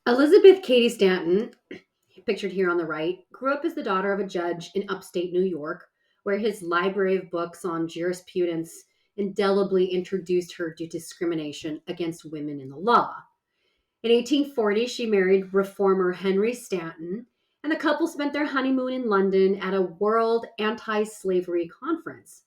Elizabeth Cady Stanton, pictured here on the right, grew up as the daughter of a judge in upstate New York, where his library of books on jurisprudence indelibly introduced her to discrimination against women in the law. In 1840, she married reformer Henry Stanton, and the couple spent their honeymoon in London at a World Anti Slavery Conference.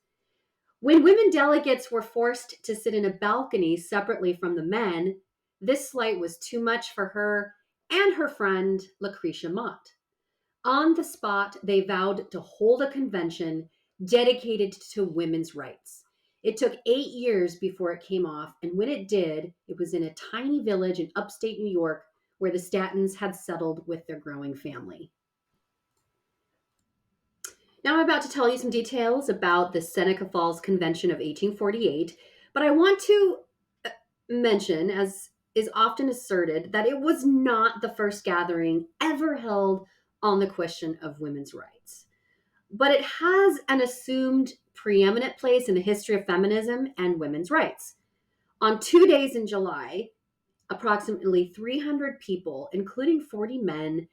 When women delegates were forced to sit in a balcony separately from the men, this slight was too much for her and her friend Lucretia Mott. On the spot, they vowed to hold a convention dedicated to women's rights. It took 8 years before it came off, and when it did, it was in a tiny village in upstate New York where the Statons had settled with their growing family. Now, I'm about to tell you some details about the Seneca Falls Convention of 1848, but I want to mention, as is often asserted, that it was not the first gathering ever held on the question of women's rights, but it has an assumed preeminent place in the history of feminism and women's rights. On 2 days in July, approximately 300 people, including 40 men,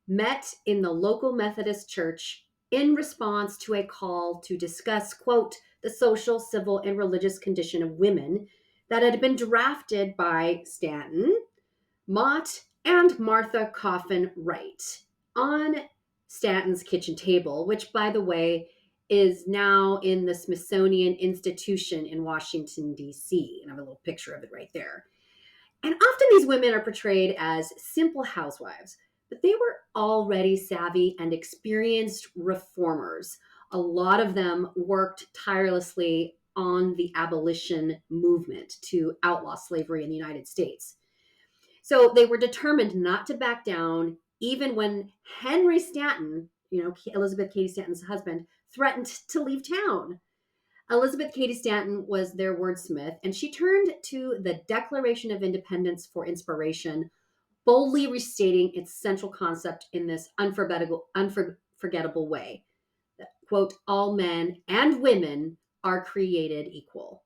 met in the local Methodist church in response to a call to discuss, quote, the social, civil, and religious condition of women that had been drafted by Stanton, Mott, and Martha Coffin Wright on Stanton's kitchen table, which, by the way, is now in the Smithsonian Institution in Washington, D.C. And I have a little picture of it right there. And often these women are portrayed as simple housewives, but they were already savvy and experienced reformers. A lot of them worked tirelessly on the abolition movement to outlaw slavery in the United States. So they were determined not to back down, even when Henry Stanton, Elizabeth Cady Stanton's husband, threatened to leave town. Elizabeth Cady Stanton was their wordsmith, and she turned to the Declaration of Independence for inspiration, boldly restating its central concept in this unforgettable way. That, quote, all men and women are created equal.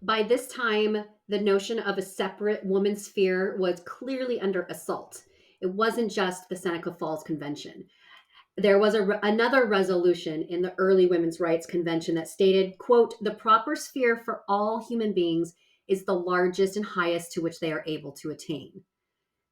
By this time, the notion of a separate woman's sphere was clearly under assault. It wasn't just the Seneca Falls Convention. There was another resolution in the early women's rights convention that stated, quote, the proper sphere for all human beings is the largest and highest to which they are able to attain.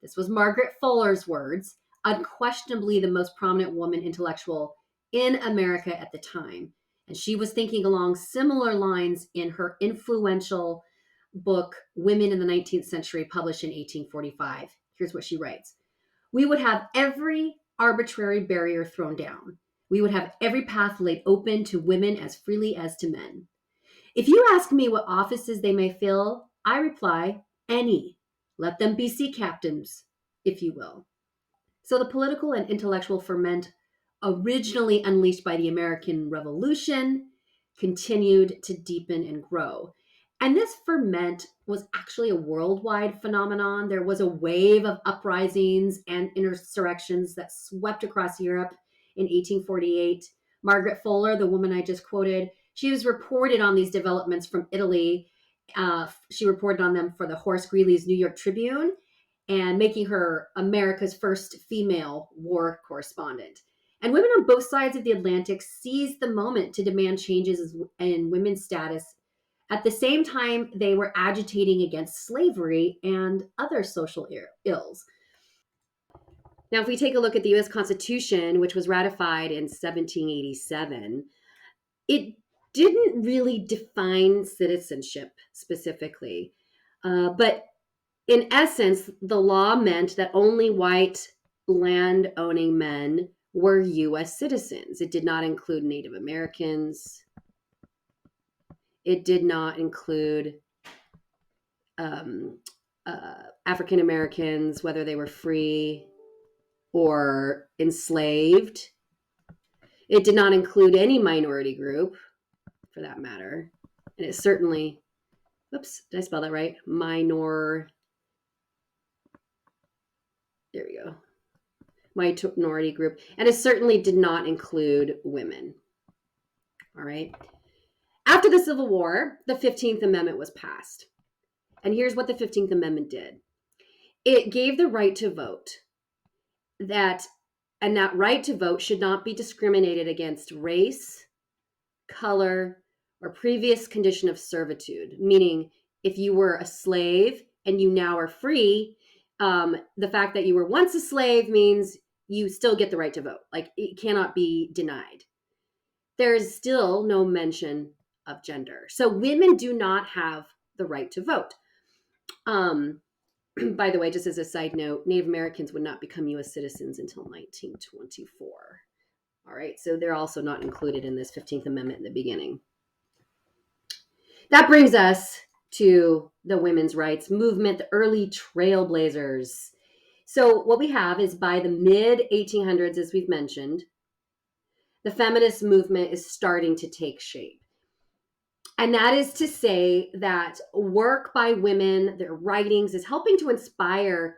This was Margaret Fuller's words, unquestionably the most prominent woman intellectual in America at the time. And she was thinking along similar lines in her influential book, Women in the 19th Century, published in 1845. Here's what she writes. We would have every arbitrary barrier thrown down. We would have every path laid open to women as freely as to men. If you ask me what offices they may fill, I reply, any. Let them be sea captains, if you will. So the political and intellectual ferment, originally unleashed by the American Revolution, continued to deepen and grow. And this ferment was actually a worldwide phenomenon. There was a wave of uprisings and insurrections that swept across Europe in 1848. Margaret Fuller, the woman I just quoted, she was reported on these developments from Italy. She reported on them for the Horace Greeley's New York Tribune, and making her America's first female war correspondent. And women on both sides of the Atlantic seized the moment to demand changes in women's status. At the same time, they were agitating against slavery and other social ills. Now, if we take a look at the US Constitution, which was ratified in 1787, it didn't really define citizenship specifically. But in essence, the law meant that only white land owning men were US citizens. It did not include Native Americans. It did not include African Americans, whether they were free or enslaved. It did not include any minority group, for that matter. And it certainly, oops, did I spell that right? There we go. Minority group. And it certainly did not include women. All right. After the Civil War, the 15th Amendment was passed. And here's what the 15th Amendment did. It gave the right to vote, that and that right to vote should not be discriminated against race, color, or previous condition of servitude. Meaning, if you were a slave and you now are free, the fact that you were once a slave means you still get the right to vote. Like, it cannot be denied. There is still no mention of gender. So women do not have the right to vote. Um, by the way, just as a side note, Native Americans would not become U.S. citizens until 1924. All right, so they're also not included in this 15th Amendment in the beginning. That brings us to the women's rights movement, the early trailblazers. So, what we have is by the mid 1800s, as we've mentioned, the feminist movement is starting to take shape. And that is to say that work by women, their writings, is helping to inspire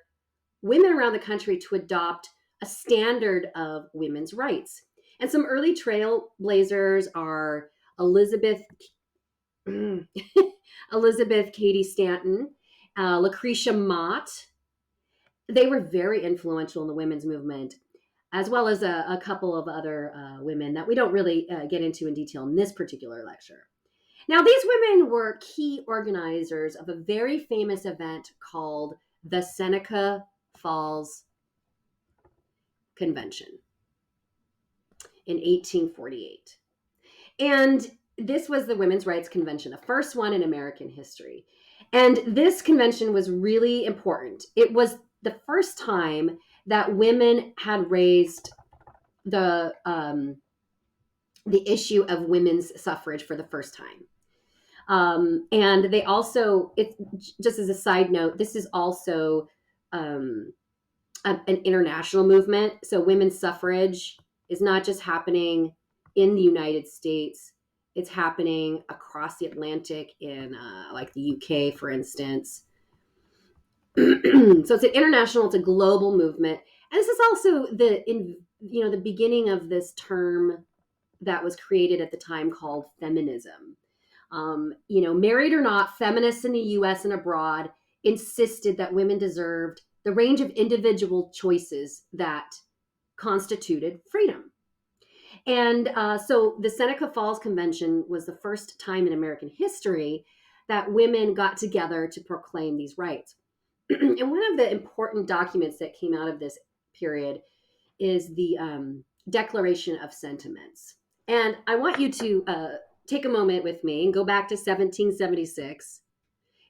women around the country to adopt a standard of women's rights. And some early trailblazers are Elizabeth Elizabeth Cady Stanton, Lucretia Mott. They were very influential in the women's movement, as well as a couple of other women that we don't really get into in detail in this particular lecture. Now, these women were key organizers of a very famous event called the Seneca Falls Convention in 1848. And this was the Women's Rights Convention, the first one in American history. And this convention was really important. It was the first time that women had raised the issue of women's suffrage for the first time. And they also, it just as a side note, this is also an international movement. So women's suffrage is not just happening in the United States, it's happening across the Atlantic in like the UK, for instance. So it's an international, it's a global movement. And this is also the beginning of this term that was created at the time called feminism. Married or not, feminists in the US and abroad insisted that women deserved the range of individual choices that constituted freedom. And so the Seneca Falls Convention was the first time in American history that women got together to proclaim these rights. And one of the important documents that came out of this period is the Declaration of Sentiments. And I want you to take a moment with me and go back to 1776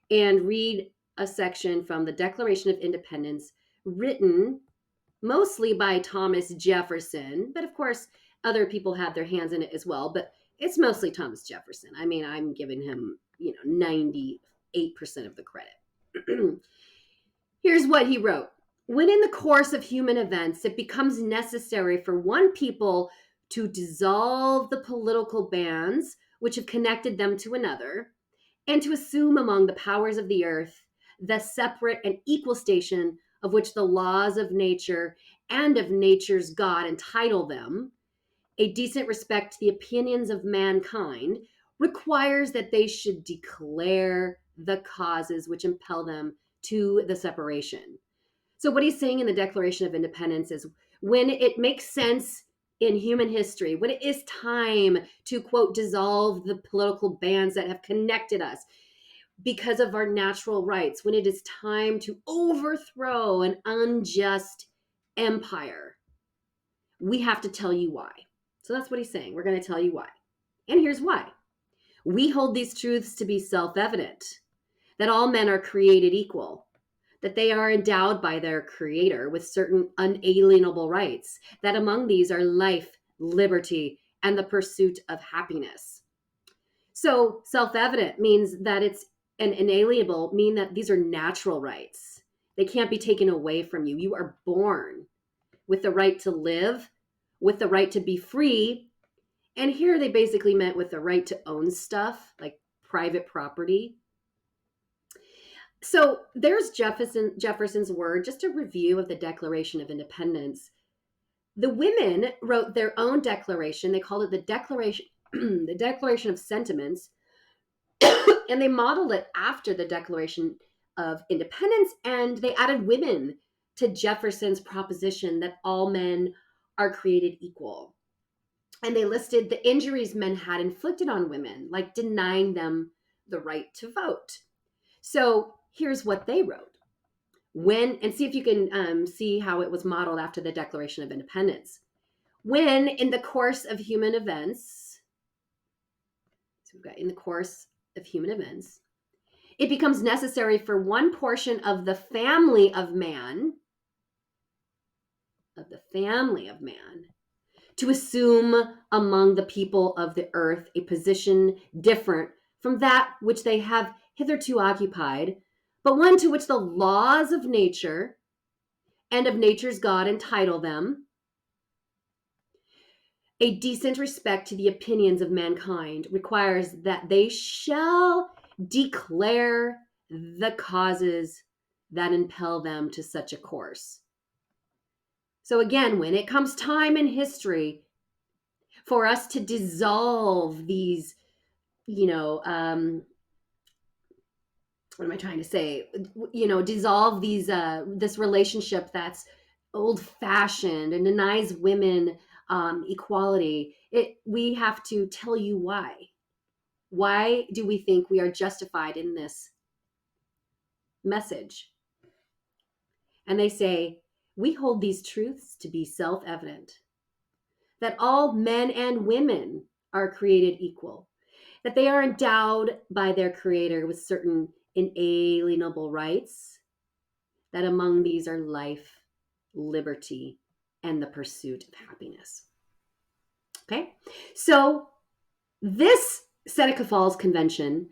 and read a section from the Declaration of Independence, written mostly by Thomas Jefferson, but of course other people had their hands in it as well, but it's mostly Thomas Jefferson. I mean, I'm giving him 98% of the credit. Here's what he wrote. When in the course of human events it becomes necessary for one people to dissolve the political bands which have connected them to another, and to assume among the powers of the earth the separate and equal station of which the laws of nature and of nature's God entitle them, a decent respect to the opinions of mankind requires that they should declare the causes which impel them to the separation. So what he's saying in the Declaration of Independence is, when it makes sense in human history, when it is time to, quote, dissolve the political bands that have connected us because of our natural rights, when it is time to overthrow an unjust empire, we have to tell you why. So that's what he's saying. We're going to tell you why. And here's why. We hold these truths to be self-evident, that all men are created equal, that they are endowed by their creator with certain unalienable rights, that among these are life, liberty, and the pursuit of happiness. So self-evident means that it's an inalienable, mean that these are natural rights. They can't be taken away from you. You are born with the right to live, with the right to be free. And here they basically meant with the right to own stuff, like private property. So there's Jefferson's word, just a review of the Declaration of Independence. The women wrote their own declaration. They called it the Declaration of Sentiments, and they modeled it after the Declaration of Independence, and they added women to Jefferson's proposition that all men are created equal. And they listed the injuries men had inflicted on women, like denying them the right to vote. So here's what they wrote. And see if you can see how it was modeled after the Declaration of Independence. When, in the course of human events, so we've got in the course of human events, it becomes necessary for one portion of the family of man, to assume among the people of the earth a position different from that which they have hitherto occupied, but one to which the laws of nature and of nature's God entitle them. A decent respect to the opinions of mankind requires that they shall declare the causes that impel them to such a course. So again, when it comes time in history for us to dissolve these, what am I trying to say? Dissolve these, this relationship that's old fashioned and denies women equality. We have to tell you why. Why do we think we are justified in this message? And they say, we hold these truths to be self-evident, that all men and women are created equal, that they are endowed by their Creator with certain inalienable rights, that among these are life, liberty, and the pursuit of happiness. Okay, so this Seneca Falls Convention,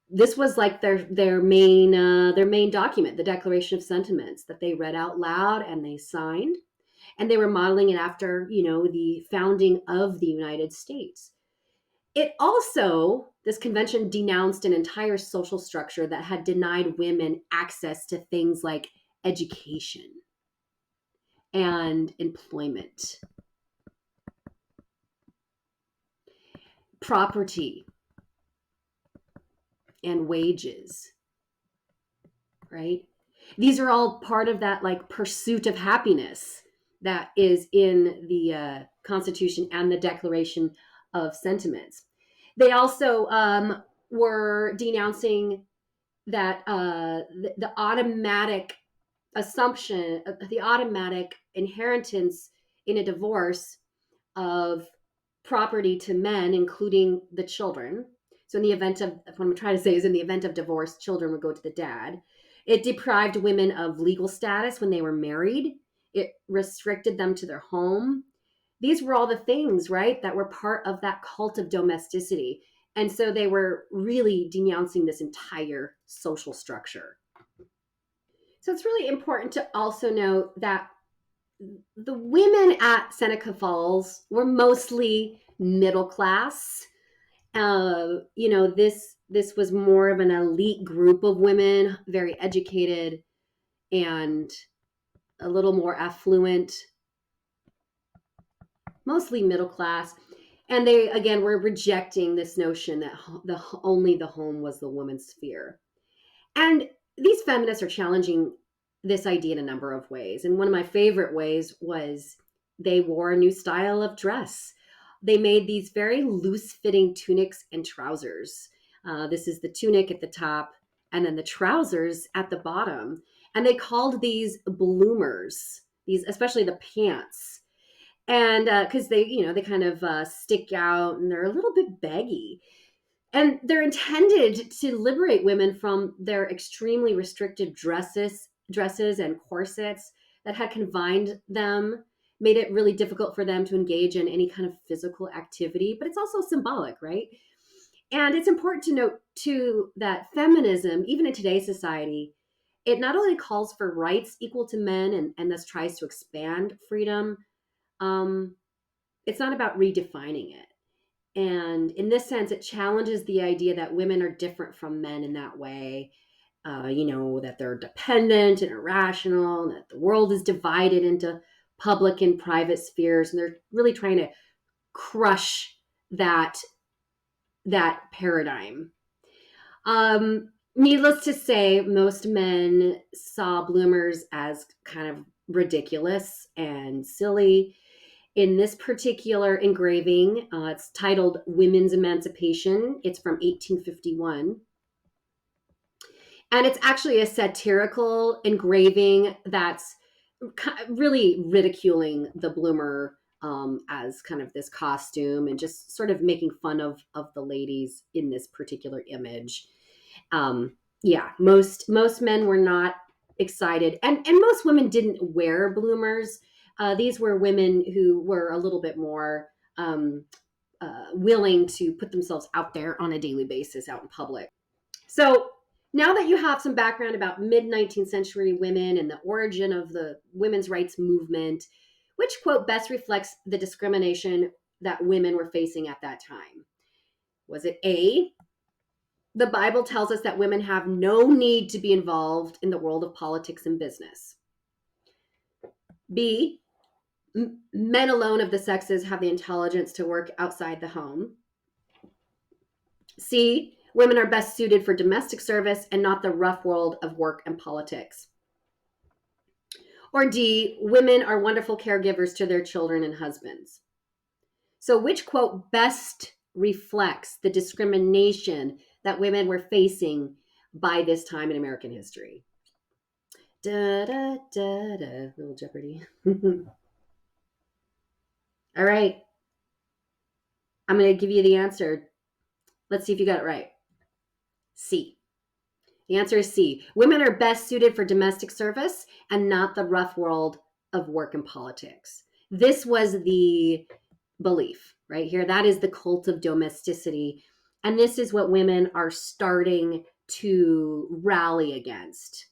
this was like their main document, the Declaration of Sentiments, that they read out loud and they signed, and they were modeling it after the founding of the United States. It also, this convention denounced an entire social structure that had denied women access to things like education and employment, property, and wages, right? These are all part of that like pursuit of happiness that is in the Constitution and the Declaration of Sentiments. They also were denouncing that the automatic assumption, the automatic inheritance in a divorce of property to men, including the children. So in the event of, what I'm trying to say is, in the event of divorce, children would go to the dad. It deprived women of legal status when they were married. It restricted them to their home. These were all the things, right, that were part of that cult of domesticity. And so they were really denouncing this entire social structure. So it's really important to also note that the women at Seneca Falls were mostly middle class. This was more of an elite group of women, very educated and a little more affluent, mostly middle class. And they, again, were rejecting this notion that only the home was the woman's sphere. And these feminists are challenging this idea in a number of ways. And one of my favorite ways was they wore a new style of dress. They made these very loose-fitting tunics and trousers. This is the tunic at the top, and then the trousers at the bottom. And they called these bloomers, especially the pants. And because they kind of stick out and they're a little bit baggy. And they're intended to liberate women from their extremely restrictive dresses and corsets that had confined them, made it really difficult for them to engage in any kind of physical activity. But it's also symbolic, right? And it's important to note, too, that feminism, even in today's society, it not only calls for rights equal to men and thus tries to expand freedom, it's not about redefining it. And in this sense, it challenges the idea that women are different from men in that way, that they're dependent and irrational, and that the world is divided into public and private spheres. And they're really trying to crush that paradigm. Needless to say, most men saw bloomers as kind of ridiculous and silly. In this particular engraving, it's titled Women's Emancipation. It's from 1851. And it's actually a satirical engraving that's really ridiculing the bloomer as kind of this costume and just sort of making fun of the ladies in this particular image. Yeah, most men were not excited, and most women didn't wear bloomers. These were women who were a little bit more willing to put themselves out there on a daily basis out in public. So now that you have some background about mid 19th century women and the origin of the women's rights movement, which quote best reflects the discrimination that women were facing at that time? Was it A, the Bible tells us that women have no need to be involved in the world of politics and business? B, men alone of the sexes have the intelligence to work outside the home? C, women are best suited for domestic service and not the rough world of work and politics? Or D, women are wonderful caregivers to their children and husbands? So, which quote best reflects the discrimination that women were facing by this time in American history? Da da da da, little Jeopardy. All right, I'm going to give you the answer. Let's see if you got it right. C. The answer is C. Women are best suited for domestic service and not the rough world of work and politics. This was the belief right here. That is the cult of domesticity. And this is what women are starting to rally against.